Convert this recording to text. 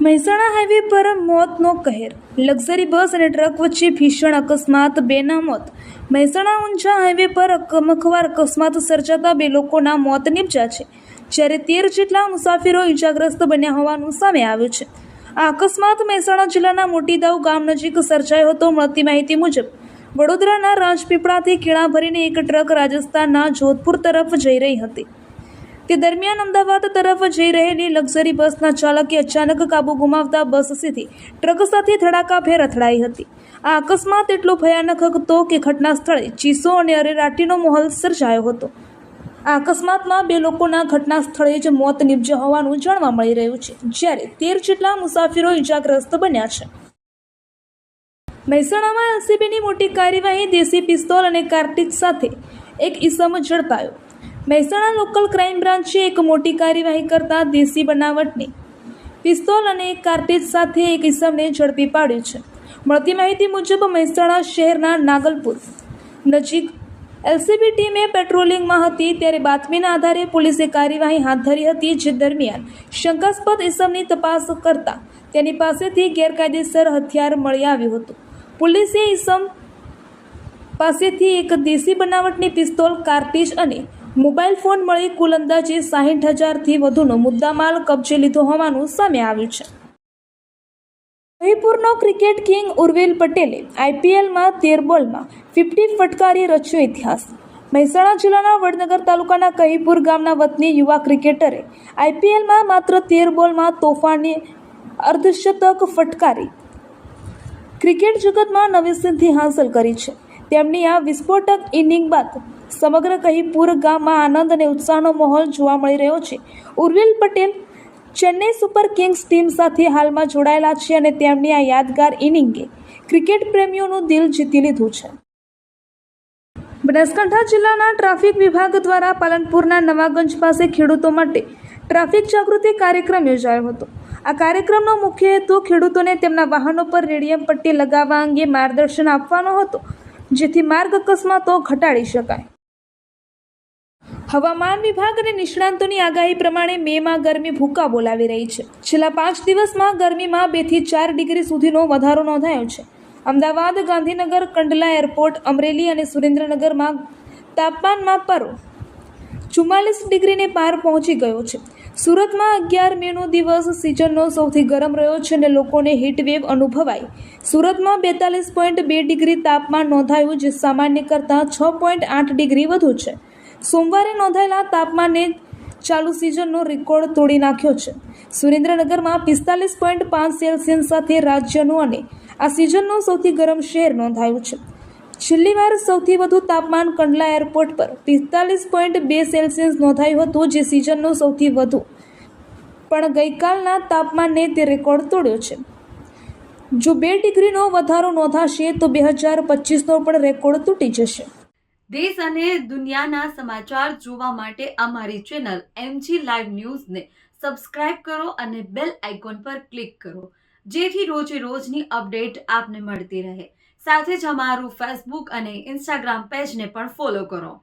Mehsana highway પર મોતનો કહેર, લક્ઝરી બસ અને ટ્રક વચ્ચે ભીષણ અકસ્માત, બેના મોત. મહેસાણા ઊંઝા હાઈવે પર અકસ્માત સર્જાતા 2 લોકોના મોત નિપજ્યા છે, જ્યારે 13 જેટલા મુસાફરો ઈજાગ્રસ્ત બન્યા હોવાનું સામે આવ્યું છે. આ અકસ્માત મહેસાણા જિલ્લાના મોટીદાઉ ગામ નજીક સર્જાયો હતો. મળતી માહિતી મુજબ વડોદરાના રાજપીપળાથી કેળા ભરીને એક ટ્રક રાજસ્થાનના જોધપુર તરફ જઈ રહી હતી. તે દરમિયાન અમદાવાદ તરફ જઈ રહેલી લક્ઝરી બસના ચાલકે અચાનક કાબુ ગુમાવતા બસ સીધી ટ્રક સાથે ધડાકાભેર અથડાઈ હતી. આ અકસ્માત એટલો ભયાનક હતો કે ઘટના સ્થળે ચીસો અને અરેરાટીનો માહોલ સર્જાયો હતો. આ અકસ્માતમાં 2 લોકોના ઘટના સ્થળે જ મોત નિપજ્યા હોવાનું જાણવા મળી રહ્યું છે, જ્યારે 13 જેટલા મુસાફરો ઈજાગ્રસ્ત બન્યા છે. મહેસાણામાં એલસીબીની મોટી કાર્યવાહી, દેશી પિસ્તોલ અને કાર્ટિજ સાથે એક ઈસમ ઝડપાયો. મહેસાણા લોકલ ક્રાઇમ બ્રાન્ચે એક મોટી કાર્યવાહી કરતા દેશી બનાવટની પિસ્તોલ અને એક કાર્ટિજ સાથે એક ઈસમને ઝડપી પાડ્યું છે. મળતી માહિતી મુજબ મહેસાણા શહેરના નાગલપુર નજીક એલસીબી ટીમે પેટ્રોલિંગમાં હતી, ત્યારે બાતમીના આધારે પોલીસે કાર્યવાહી હાથ ધરી હતી. જે દરમિયાન શંકાસ્પદ ઈસમની તપાસ કરતા તેની પાસેથી ગેરકાયદેસર હથિયાર મળી આવ્યું હતું. પોલીસે ઈસમ પાસેથી એક દેશી બનાવટની પિસ્તોલ, કાર્ટિજ અને મોબાઈલ ફોન મળી કુલ અંદાજે 60,000થી વધુનો મુદ્દામાલ કબજે લીધો હોવાનું સામે આવ્યું છે. કહીપુરનો ક્રિકેટ કિંગ ઉર્વિલ પટેલે આઈપીએલમાં 13 બોલમાં 50 ફટકારી રચ્યો ઇતિહાસ. મહેસાણા જિલ્લાના વડનગર તાલુકાના કહીપુર ગામના વતની યુવા ક્રિકેટરે આઈપીએલમાં માત્ર 13 બોલમાં તોફાની અર્ધશતક ફટકારી ક્રિકેટ જગતમાં નવી સિદ્ધિ હાંસલ કરી છે. તેમની આ વિસ્ફોટક ઇનિંગ બાદ સમગ્ર કહીપુર ગામમાં આનંદ અને ઉત્સાહનો માહોલ જોવા મળી રહ્યો છે. Urvil Patel Chennai super Kings team સાથે હાલમાં જોડાયેલા છે અને તેમની આ યાદગાર ઇનિંગે ક્રિકેટ પ્રેમીઓનું દિલ જીતી લીધું છે. બનાસકાંઠા જિલ્લાના ટ્રાફિક વિભાગ દ્વારા પાલનપુરના નવાગંજ પાસે ખેડૂતો માટે ટ્રાફિક જાગૃતિ કાર્યક્રમ યોજાયો હતો. આ કાર્યક્રમનો મુખ્ય હેતુ ખેડૂતોને તેમના વાહનો પર રેડિયમ પટ્ટી લગાવવા અંગે માર્ગદર્શન આપવાનો હતો, જેથી માર્ગ અકસ્માતો ઘટાડી શકાય. હવામાન વિભાગ અને નિષ્ણાંતોની આગાહી પ્રમાણે મેમાં ગરમી ભૂકા બોલાવી રહી છે. છેલ્લા 5 દિવસમાં ગરમીમાં 2 થી 4 ડિગ્રી સુધીનો વધારો નોંધાયો છે. અમદાવાદ, ગાંધીનગર, કંડલા એરપોર્ટ, અમરેલી અને સુરેન્દ્રનગરમાં તાપમાનમાં પારો 44 ડિગ્રીને પાર પહોંચી ગયો છે. સુરતમાં 11 મેનો દિવસ સિઝનનો સૌથી ગરમ રહ્યો છે અને લોકોને હીટવેવ અનુભવાઈ. સુરતમાં 42.2 ડિગ્રી તાપમાન નોંધાયું, જે સામાન્ય કરતાં 6.8 ડિગ્રી વધુ છે. સોમવારે નોંધાયેલા તાપમાને ચાલુ સિઝનનો રેકોર્ડ તોડી નાખ્યો છે. સુરેન્દ્રનગરમાં 45.5 સેલ્સિયસ સાથે રાજ્યનું અને આ સિઝનનું સૌથી ગરમ શહેર નોંધાયું છે. છેલ્લી વાર સૌથી વધુ તાપમાન કંડલા એરપોર્ટ પર 45.2 સેલ્સિયસ નોંધાયું હતું, જે સિઝનનું સૌથી વધુ, પણ ગઈકાલના તાપમાને તે રેકોર્ડ તોડ્યો છે. જો 2 ડિગ્રીનો વધારો નોંધાશે તો 2025નો પણ રેકોર્ડ તૂટી જશે. દેશ અને દુનિયાના સમાચાર જોવા માટે અમારી ચેનલ MG લાઈવ ન્યૂઝને સબસ્ક્રાઇબ કરો અને બેલ આઇકોન પર ક્લિક કરો, જેથી રોજે રોજની અપડેટ આપને મળતી રહે. સાથે જ અમારું ફેસબુક અને ઇન્સ્ટાગ્રામ પેજને પણ ફોલો કરો.